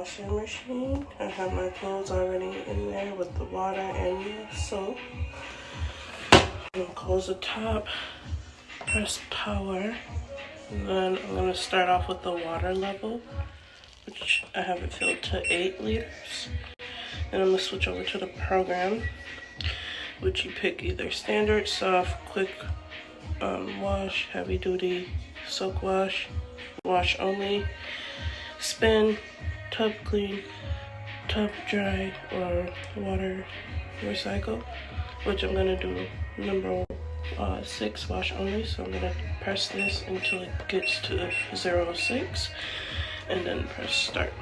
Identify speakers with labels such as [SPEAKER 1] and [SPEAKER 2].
[SPEAKER 1] washing machine. I have my clothes already in there with the water and the soap. I'm gonna close the top, press power, and then I'm gonna start off with the water level, which I have it filled to 8 liters. And I'm gonna switch over to the program, which you pick either standard, soft, quick wash, heavy duty, soak wash, wash only, spin, tub clean, tub dry, or water recycle, which I'm gonna do number 6, wash only. So I'm gonna press this until it gets to 0.6 and then press start.